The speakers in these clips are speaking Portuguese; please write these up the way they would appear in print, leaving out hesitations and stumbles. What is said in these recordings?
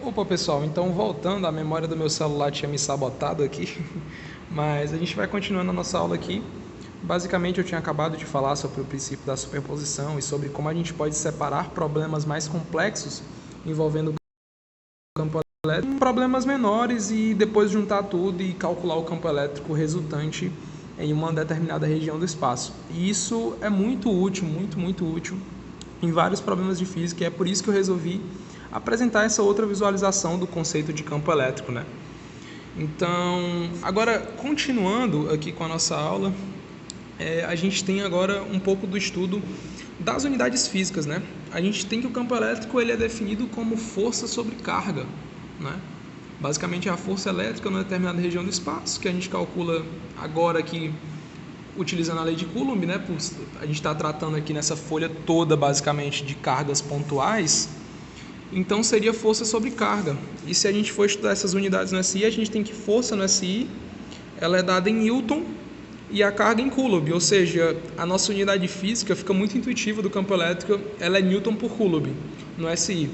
Opa pessoal, então voltando, a memória do meu celular tinha me sabotado aqui, mas a gente vai continuando a nossa aula aqui. Basicamente eu tinha acabado de falar sobre o princípio da superposição e sobre como a gente pode separar problemas mais complexos envolvendo o campo elétrico em problemas menores e depois juntar tudo e calcular o campo elétrico resultante em uma determinada região do espaço. E isso é muito útil, muito útil em vários problemas de física, e é por isso que eu resolvi apresentar essa outra visualização do conceito de campo elétrico, né? Então, agora, continuando aqui com a nossa aula, a gente tem agora um pouco do estudo das unidades físicas, né? A gente tem que o campo elétrico ele é definido como força sobre carga, né? Basicamente é a força elétrica numa determinada região do espaço, que a gente calcula agora aqui utilizando a lei de Coulomb, né? A gente está tratando aqui nessa folha toda basicamente de cargas pontuais, então seria força sobre carga. E se a gente for estudar essas unidades no SI, a gente tem que força no SI, ela é dada em Newton e a carga em Coulomb, ou seja, a nossa unidade física fica muito intuitiva do campo elétrico, ela é Newton por Coulomb no SI.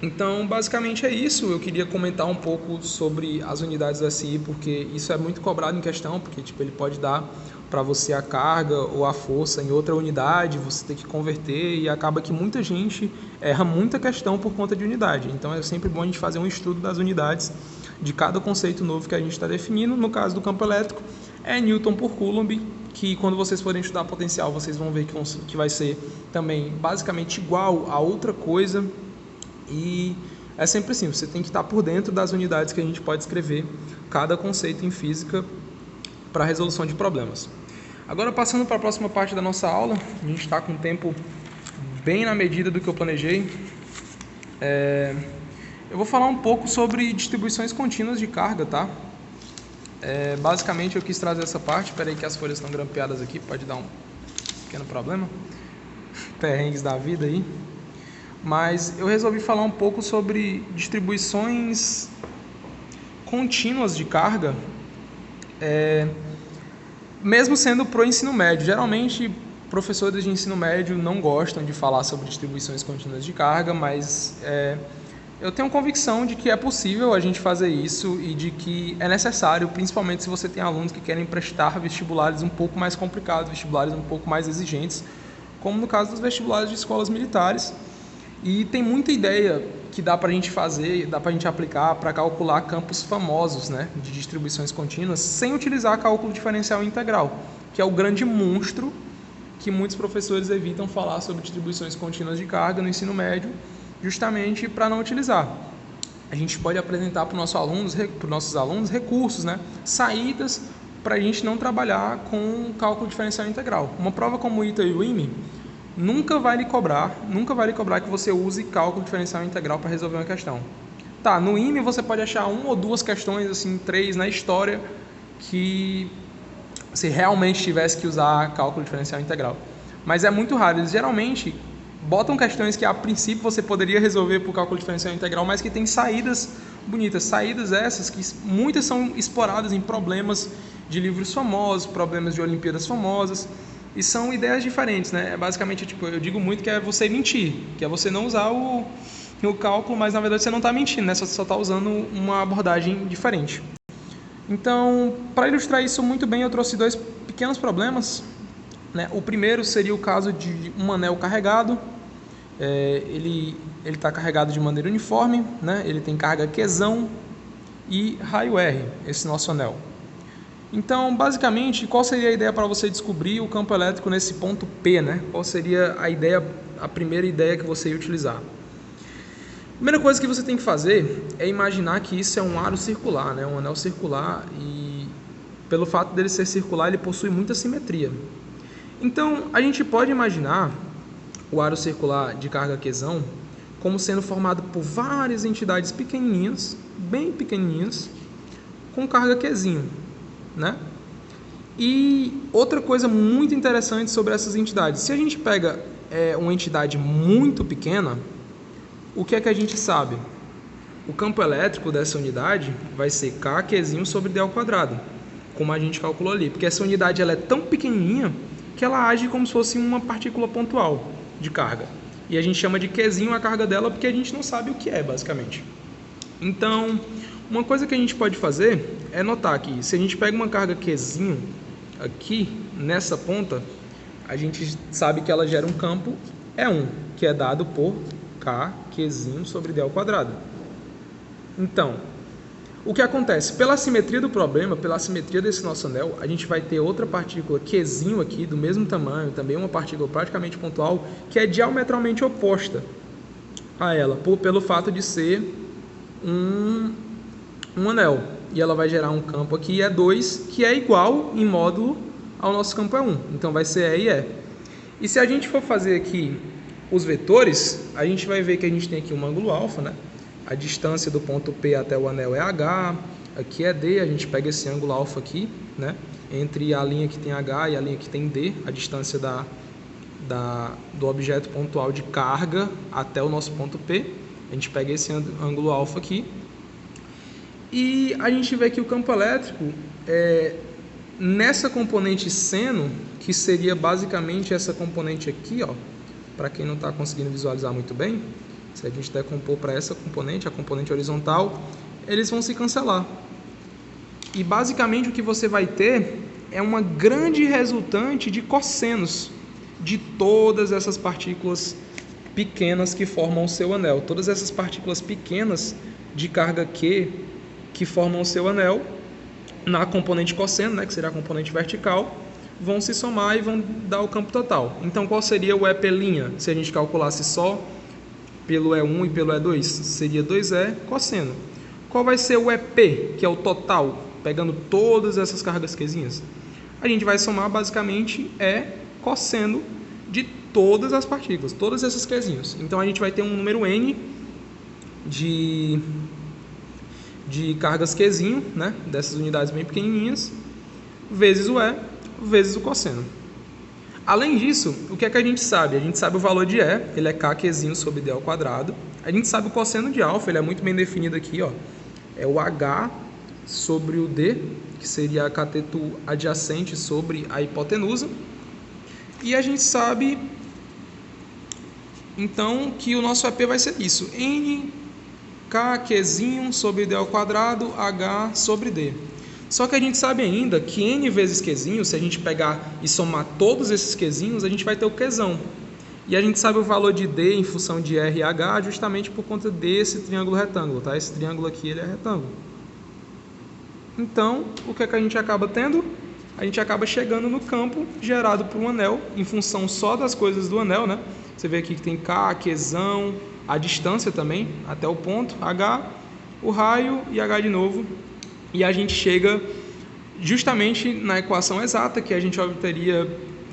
Então, basicamente é isso. Eu queria comentar um pouco sobre as unidades do SI, porque isso é muito cobrado em questão, porque ele pode dar para você a carga ou a força em outra unidade, você tem que converter e acaba que muita gente erra muita questão por conta de unidade. Então, é sempre bom a gente fazer um estudo das unidades de cada conceito novo que a gente está definindo. No caso do campo elétrico, é Newton por Coulomb, que quando vocês forem estudar potencial, vocês vão ver que vai ser também basicamente igual a outra coisa. E é sempre assim, você tem que estar por dentro das unidades que a gente pode escrever cada conceito em física para a resolução de problemas. Agora, passando para a próxima parte da nossa aula, a gente está com o tempo bem na medida do que eu planejei. Eu vou falar um pouco sobre distribuições contínuas de carga, tá? Basicamente eu quis trazer essa parte. Espera aí que as folhas estão grampeadas aqui, pode dar um pequeno problema. Perrengues da vida aí. Mas eu resolvi falar um pouco sobre distribuições contínuas de carga, mesmo sendo para o ensino médio. Geralmente, professores de ensino médio não gostam de falar sobre distribuições contínuas de carga, mas eu tenho convicção de que é possível a gente fazer isso e de que é necessário, principalmente se você tem alunos que querem prestar vestibulares um pouco mais complicados, vestibulares um pouco mais exigentes, como no caso dos vestibulares de escolas militares. E tem muita ideia que dá para a gente fazer, dá para a gente aplicar para calcular campos famosos, né, de distribuições contínuas, sem utilizar cálculo diferencial integral, que é o grande monstro que muitos professores evitam falar sobre distribuições contínuas de carga no ensino médio, justamente para não utilizar. A gente pode apresentar para os nossos alunos recursos, né, saídas para a gente não trabalhar com cálculo diferencial integral. Uma prova como o ITA e o IME nunca vai lhe cobrar que você use cálculo diferencial integral para resolver uma questão. Tá, no IME você pode achar uma ou duas questões, assim, 3 na história, que se realmente tivesse que usar cálculo diferencial integral. Mas é muito raro, eles geralmente botam questões que a princípio você poderia resolver por cálculo diferencial integral, mas que tem saídas bonitas, saídas essas que muitas são exploradas em problemas de livros famosos, problemas de Olimpíadas famosas, e são ideias diferentes, né? Basicamente, eu digo muito que é você mentir, que é você não usar o cálculo, mas na verdade você não está mentindo, né? Você só está usando uma abordagem diferente. Então, para ilustrar isso muito bem, eu trouxe 2 pequenos problemas, né? O primeiro seria o caso de um anel carregado. Ele está carregado de maneira uniforme, né? Ele tem carga Qzão e raio R, esse nosso anel. Então, basicamente, qual seria a ideia para você descobrir o campo elétrico nesse ponto P, né? Qual seria a primeira ideia que você ia utilizar? A primeira coisa que você tem que fazer é imaginar que isso é um aro circular, né? Um anel circular, e pelo fato dele ser circular, ele possui muita simetria. Então, a gente pode imaginar o aro circular de carga Qzão como sendo formado por várias entidades pequenininhas, bem pequenininhas, com carga Qzinho, né? E outra coisa muito interessante sobre essas entidades, se a gente pega uma entidade muito pequena, o que é que a gente sabe? O campo elétrico dessa unidade vai ser Kqzinho sobre d ao quadrado, como a gente calculou ali, porque essa unidade ela é tão pequenininha que ela age como se fosse uma partícula pontual de carga. E a gente chama de Qzinho a carga dela porque a gente não sabe o que é, basicamente. Então, uma coisa que a gente pode fazer é notar que se a gente pega uma carga Qzinho aqui, nessa ponta, a gente sabe que ela gera um campo E1, que é dado por K, Qzinho sobre D ao quadrado. Então, o que acontece? Pela simetria do problema, pela simetria desse nosso anel, a gente vai ter outra partícula Qzinho aqui, do mesmo tamanho, também uma partícula praticamente pontual, que é diametralmente oposta a ela, pelo fato de ser um anel. E ela vai gerar um campo aqui, E2, que é igual em módulo ao nosso campo E1. Então vai ser E e E. E se a gente for fazer aqui os vetores, a gente vai ver que a gente tem aqui um ângulo alfa, né? A distância do ponto P até o anel é H, aqui é D, a gente pega esse ângulo alfa aqui, né? Entre a linha que tem H e a linha que tem D, a distância do objeto pontual de carga até o nosso ponto P. A gente pega esse ângulo alfa aqui. E a gente vê que o campo elétrico, nessa componente seno, que seria basicamente essa componente aqui, ó, para quem não está conseguindo visualizar muito bem, se a gente decompor para essa componente, a componente horizontal, eles vão se cancelar. E basicamente o que você vai ter é uma grande resultante de cossenos de todas essas partículas pequenas que formam o seu anel. Todas essas partículas pequenas de carga Q que formam o seu anel, na componente cosseno, né, que seria a componente vertical, vão se somar e vão dar o campo total. Então qual seria o EP', se a gente calculasse só pelo E1 e pelo E2? Seria 2E cosseno. Qual vai ser o EP, que é o total, pegando todas essas cargas Qzinhas? A gente vai somar basicamente E cosseno de todas as partículas, todas essas Qzinhos. Então a gente vai ter um número N de cargas Qzinho, né, dessas unidades bem pequenininhas, vezes o E, vezes o cosseno. Além disso, o que é que a gente sabe? A gente sabe o valor de E, ele é K Qzinho sobre D ao quadrado. A gente sabe o cosseno de alfa, ele é muito bem definido aqui, ó. É o H sobre o D, que seria a cateto adjacente sobre a hipotenusa. E a gente sabe, então, que o nosso EP vai ser isso. N K Qzinho sobre D ao quadrado, H sobre D. Só que a gente sabe ainda que N vezes Qzinho, se a gente pegar e somar todos esses Qzinhos, a gente vai ter o Qzão. E a gente sabe o valor de D em função de R e H justamente por conta desse triângulo retângulo, tá? Esse triângulo aqui, ele é retângulo. Então, o que é que a gente acaba tendo? A gente acaba chegando no campo gerado por um anel, em função só das coisas do anel, né? Você vê aqui que tem K, Qzão, a distância também, até o ponto, H, o raio e H de novo. E a gente chega justamente na equação exata que a gente obteria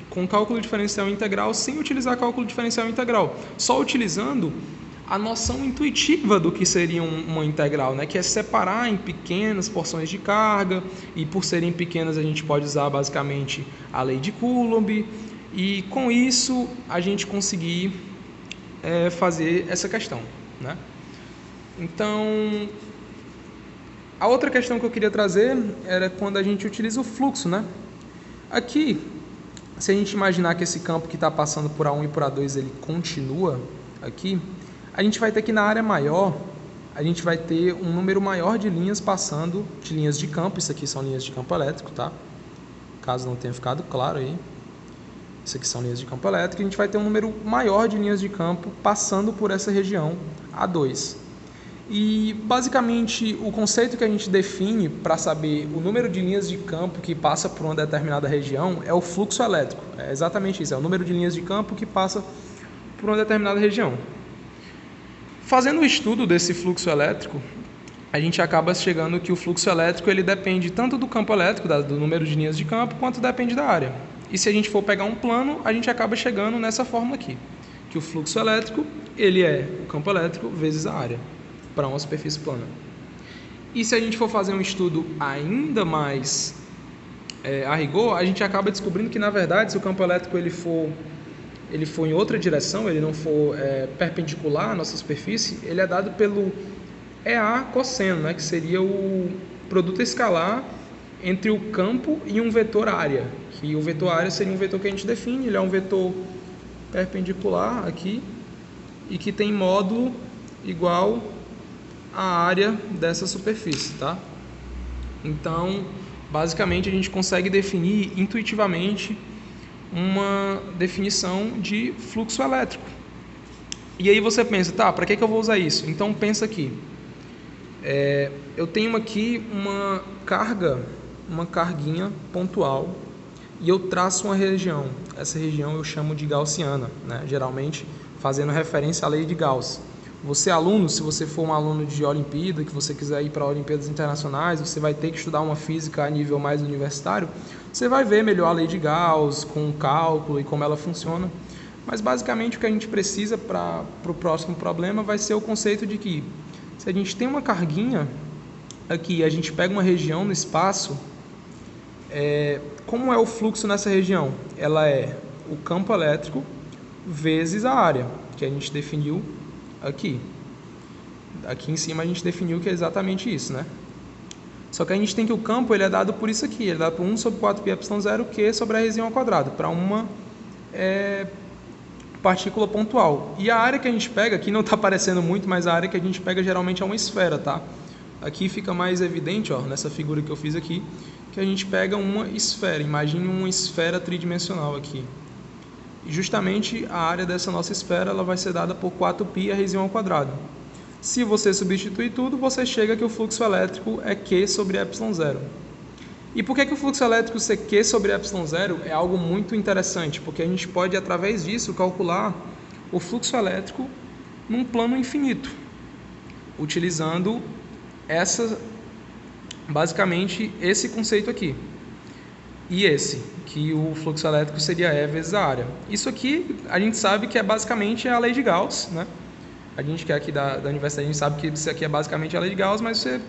com cálculo diferencial integral sem utilizar cálculo diferencial integral, só utilizando a noção intuitiva do que seria uma integral, né? Que é separar em pequenas porções de carga, e por serem pequenas a gente pode usar basicamente a lei de Coulomb, e com isso a gente conseguir fazer essa questão, né? Então, a outra questão que eu queria trazer era quando a gente utiliza o fluxo, né? Aqui, se a gente imaginar que esse campo que está passando por A1 e por A2, ele continua aqui, a gente vai ter que na área maior, a gente vai ter um número maior de linhas passando, de linhas de campo. Isso aqui são linhas de campo elétrico, tá? Caso não tenha ficado claro aí. Isso aqui são linhas de campo elétrico. A gente vai ter um número maior de linhas de campo passando por essa região A2. E, basicamente, o conceito que a gente define para saber o número de linhas de campo que passa por uma determinada região é o fluxo elétrico. É exatamente isso, é o número de linhas de campo que passa por uma determinada região. Fazendo o estudo desse fluxo elétrico, a gente acaba chegando que o fluxo elétrico ele depende tanto do campo elétrico, do número de linhas de campo, quanto depende da área. E se a gente for pegar um plano, a gente acaba chegando nessa fórmula aqui, que o fluxo elétrico ele é o campo elétrico vezes a área, para uma superfície plana. E se a gente for fazer um estudo ainda mais a rigor, a gente acaba descobrindo que, na verdade, se o campo elétrico ele for em outra direção, ele não for perpendicular à nossa superfície, ele é dado pelo EA cosseno, né, que seria o produto escalar entre o campo e um vetor área, que o vetor área seria um vetor que a gente define, ele é um vetor perpendicular aqui, e que tem módulo igual à área dessa superfície, tá? Então, basicamente, a gente consegue definir intuitivamente uma definição de fluxo elétrico. E aí você pensa, tá, para que eu vou usar isso? Então, pensa aqui. Eu tenho aqui uma carguinha pontual, e eu traço uma região. Essa região eu chamo de gaussiana, né? Geralmente fazendo referência à lei de Gauss. Você, aluno, se você for um aluno de Olimpíada, que você quiser ir para Olimpíadas Internacionais, você vai ter que estudar uma física a nível mais universitário, você vai ver melhor a lei de Gauss, com o cálculo e como ela funciona. Mas basicamente o que a gente precisa para o próximo problema vai ser o conceito de que se a gente tem uma carguinha aqui, a gente pega uma região no espaço, como é o fluxo nessa região? Ela é o campo elétrico vezes a área, que a gente definiu aqui. Aqui em cima a gente definiu que é exatamente isso, né? Só que a gente tem que o campo ele é dado por isso aqui, ele é dado por 1 sobre 4πε0 Q sobre a região ao quadrado, para uma partícula pontual. E a área que a gente pega, aqui não está aparecendo muito, mas a área que a gente pega geralmente é uma esfera, tá? Aqui fica mais evidente, ó, nessa figura que eu fiz aqui, que a gente pega uma esfera. Imagine uma esfera tridimensional aqui. E justamente a área dessa nossa esfera ela vai ser dada por 4π a região ao quadrado. Se você substituir tudo, você chega que o fluxo elétrico é Q sobre ε0. E por que o fluxo elétrico ser Q sobre ε0 é algo muito interessante? Porque a gente pode, através disso, calcular o fluxo elétrico num plano infinito, utilizando basicamente esse conceito aqui. E esse, que o fluxo elétrico seria E vezes a área. Isso aqui a gente sabe que é basicamente a lei de Gauss, né? A gente que é aqui da universidade, a gente sabe que isso aqui é basicamente a lei de Gauss, mas você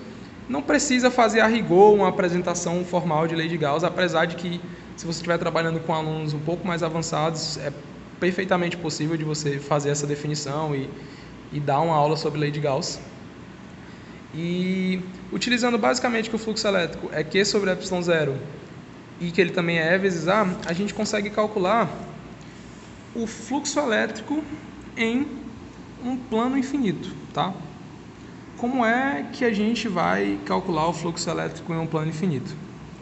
não precisa fazer a rigor uma apresentação formal de lei de Gauss, apesar de que, se você estiver trabalhando com alunos um pouco mais avançados, é perfeitamente possível de você fazer essa definição e dar uma aula sobre lei de Gauss. E utilizando basicamente que o fluxo elétrico é Q sobre ε0 e que ele também é E vezes a gente consegue calcular o fluxo elétrico em um plano infinito, tá? Como é que a gente vai calcular o fluxo elétrico em um plano infinito?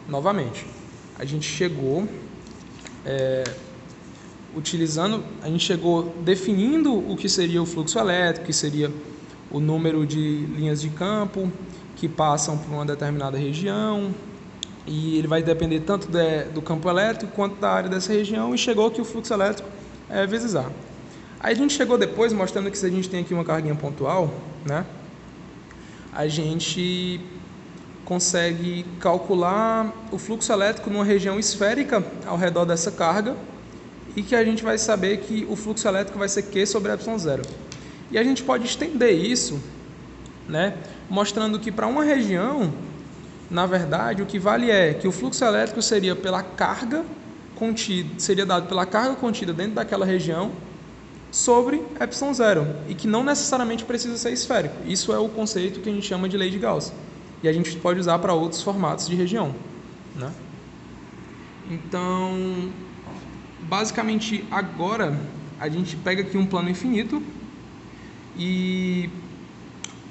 Novamente, a gente chegou definindo o que seria o fluxo elétrico, que seria o número de linhas de campo que passam por uma determinada região, e ele vai depender tanto do campo elétrico quanto da área dessa região, e chegou que o fluxo elétrico é vezes A. Aí a gente chegou depois mostrando que se a gente tem aqui uma carguinha pontual, né, a gente consegue calcular o fluxo elétrico numa região esférica ao redor dessa carga, e que a gente vai saber que o fluxo elétrico vai ser Q sobre ε0. E a gente pode estender isso, né, mostrando que para uma região, na verdade, o que vale é que o fluxo elétrico seria dado pela carga contida dentro daquela região sobre ε0, e que não necessariamente precisa ser esférico. Isso é o conceito que a gente chama de lei de Gauss. E a gente pode usar para outros formatos de região, né? Então, basicamente, agora a gente pega aqui um plano infinito e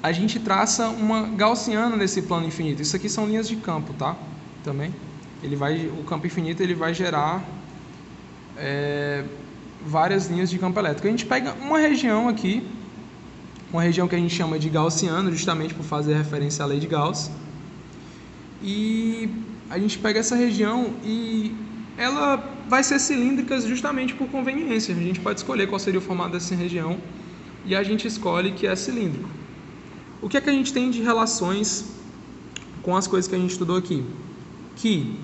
a gente traça uma gaussiana nesse plano infinito. Isso aqui são linhas de campo, tá? Também. O campo infinito ele vai gerar várias linhas de campo elétrico. A gente pega uma região aqui, uma região que a gente chama de gaussiano, justamente por fazer referência à lei de Gauss. E a gente pega essa região e ela vai ser cilíndrica justamente por conveniência. A gente pode escolher qual seria o formato dessa região e a gente escolhe que é cilíndrico. O que é que a gente tem de relações com as coisas que a gente estudou aqui? Que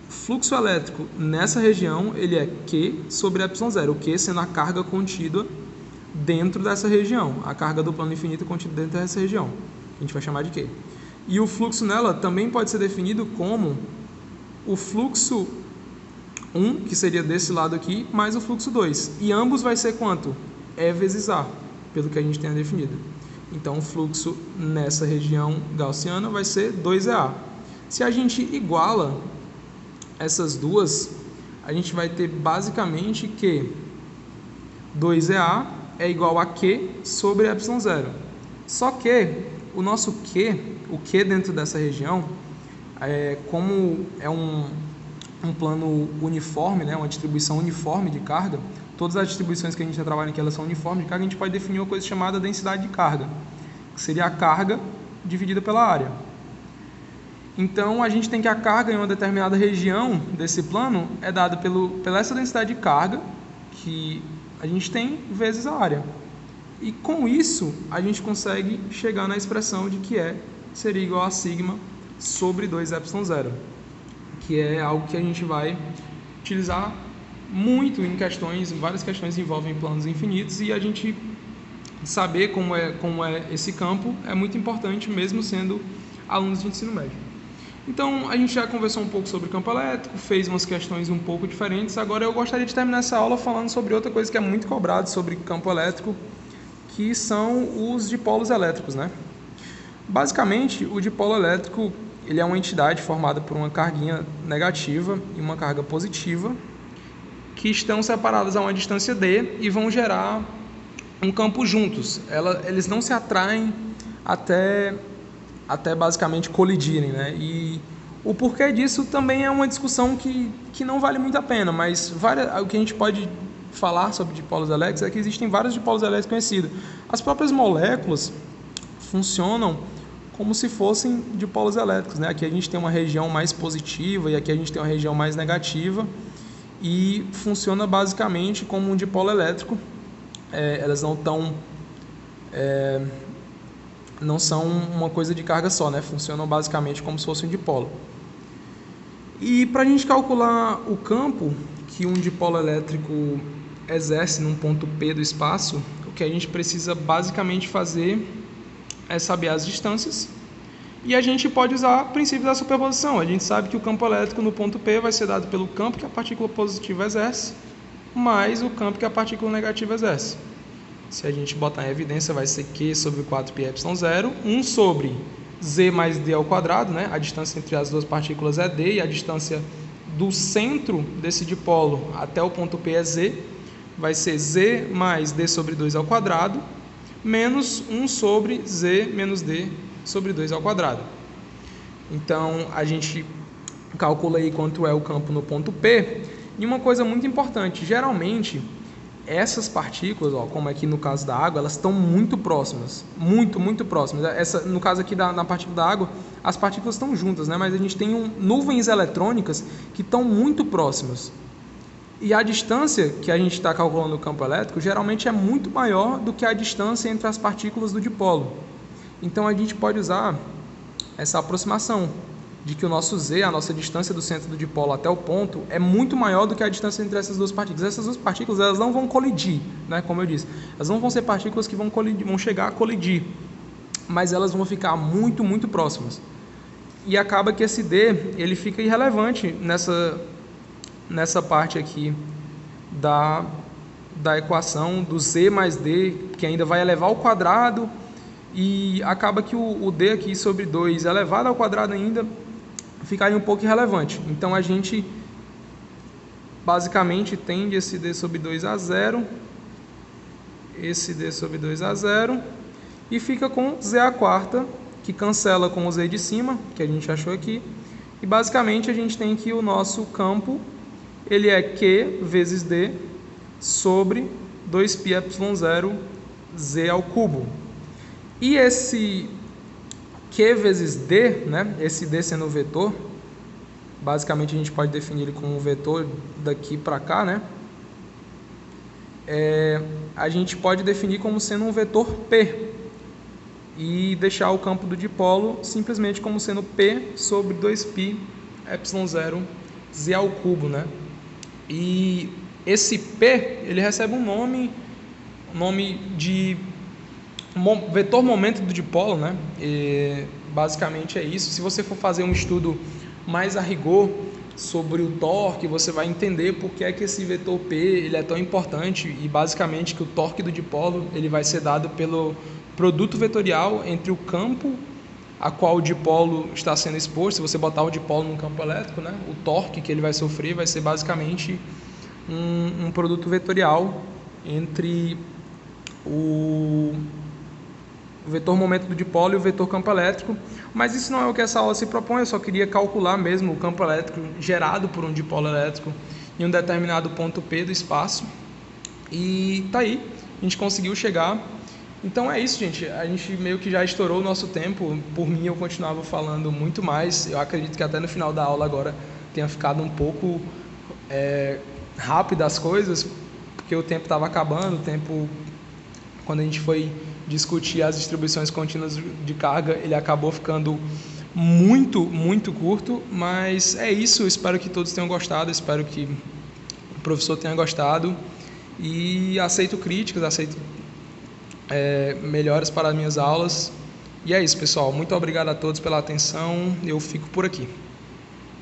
fluxo elétrico nessa região ele é Q sobre ε0, o Q sendo a carga contida dentro dessa região, a carga do plano infinito contida dentro dessa região, a gente vai chamar de Q. E o fluxo nela também pode ser definido como o fluxo 1, que seria desse lado aqui, mais o fluxo 2. E ambos vai ser quanto? E vezes A, pelo que a gente tenha definido. Então, o fluxo nessa região gaussiana vai ser 2EA. Se a gente iguala essas duas, a gente vai ter basicamente que 2EA é igual a Q sobre ε0. Só que o nosso Q, o Q dentro dessa região, como é um plano uniforme, né, uma distribuição uniforme de carga, todas as distribuições que a gente está trabalhando aqui, elas são uniformes de carga, a gente pode definir uma coisa chamada densidade de carga, que seria a carga dividida pela área. Então, a gente tem que a carga em uma determinada região desse plano é dada pela essa densidade de carga que a gente tem vezes a área. E com isso, a gente consegue chegar na expressão de que seria igual a sigma sobre 2ε0, que é algo que a gente vai utilizar muito em várias questões envolvem planos infinitos, e a gente saber como é esse campo é muito importante, mesmo sendo alunos de ensino médio. Então, a gente já conversou um pouco sobre campo elétrico, fez umas questões um pouco diferentes. Agora eu gostaria de terminar essa aula falando sobre outra coisa que é muito cobrada sobre campo elétrico, que são os dipolos elétricos, né? Basicamente, o dipolo elétrico ele é uma entidade formada por uma carguinha negativa e uma carga positiva, que estão separadas a uma distância d e vão gerar um campo juntos. Eles não se atraem até basicamente colidirem, né? E o porquê disso também é uma discussão que não vale muito a pena, mas o que a gente pode falar sobre dipolos elétricos é que existem vários dipolos elétricos conhecidos. As próprias moléculas funcionam como se fossem dipolos elétricos, né? Aqui a gente tem uma região mais positiva e aqui a gente tem uma região mais negativa, e funciona basicamente como um dipolo elétrico. Elas não são uma coisa de carga só, né? Funcionam basicamente como se fosse um dipolo. E para a gente calcular o campo que um dipolo elétrico exerce num ponto P do espaço, o que a gente precisa basicamente fazer é saber as distâncias, e a gente pode usar o princípio da superposição. A gente sabe que o campo elétrico no ponto P vai ser dado pelo campo que a partícula positiva exerce, mais o campo que a partícula negativa exerce. Se a gente botar em evidência, vai ser Q sobre 4πε0, 1 sobre Z mais D ao quadrado, né? A distância entre as duas partículas é D, e a distância do centro desse dipolo até o ponto P é Z, vai ser Z mais D sobre 2 ao quadrado, menos 1 sobre Z menos D sobre 2 ao quadrado. Então, a gente calcula aí quanto é o campo no ponto P. E uma coisa muito importante, geralmente, essas partículas, como aqui no caso da água, elas estão muito próximas, muito próximas. No caso aqui na partícula da água, as partículas estão juntas, né? Mas a gente tem nuvens eletrônicas que estão muito próximas. E a distância que a gente está calculando no campo elétrico geralmente é muito maior do que a distância entre as partículas do dipolo. Então a gente pode usar essa aproximação de que o nosso Z, a nossa distância do centro do dipolo até o ponto, é muito maior do que a distância entre essas duas partículas. Essas duas partículas, elas não vão colidir, né? Como eu disse, elas não vão ser partículas que vão chegar a colidir, mas elas vão ficar muito próximas. E acaba que esse D, ele fica irrelevante nessa parte aqui da equação do Z mais D, que ainda vai elevar ao quadrado, e acaba que o D aqui sobre 2 elevado ao quadrado ainda ficaria um pouco irrelevante. Então a gente basicamente tende esse D sobre 2 a 0, esse D sobre 2 a 0, e fica com Z a quarta, que cancela com o Z de cima, que a gente achou aqui, e basicamente a gente tem que o nosso campo, ele é Q vezes D sobre 2πε0 Z ao cubo. E esse Q vezes D, né, esse D sendo um vetor, basicamente a gente pode definir ele como um vetor daqui para cá, né? A gente pode definir como sendo um vetor P e deixar o campo do dipolo simplesmente como sendo P sobre 2πε0 Z ao cubo, né? E esse P, ele recebe um nome de vetor momento do dipolo, né? E basicamente é isso. Se você for fazer um estudo mais a rigor sobre o torque, você vai entender por que é que esse vetor P ele é tão importante, e basicamente que o torque do dipolo ele vai ser dado pelo produto vetorial entre o campo a qual o dipolo está sendo exposto. Se você botar o dipolo num campo elétrico, né, o torque que ele vai sofrer vai ser basicamente um produto vetorial entre o vetor momento do dipolo e o vetor campo elétrico, mas isso não é o que essa aula se propõe. Eu só queria calcular mesmo o campo elétrico gerado por um dipolo elétrico em um determinado ponto P do espaço, e tá aí, a gente conseguiu chegar. Então é isso, gente, a gente meio que já estourou o nosso tempo. Por mim, eu continuava falando muito mais, eu acredito que até no final da aula agora tenha ficado um pouco rápido as coisas, porque o tempo estava acabando. O tempo, quando a gente foi discutir as distribuições contínuas de carga, ele acabou ficando muito curto, mas é isso. Eu espero que todos tenham gostado, espero que o professor tenha gostado, e aceito críticas, aceito melhores para as minhas aulas. E é isso, pessoal, muito obrigado a todos pela atenção, eu fico por aqui.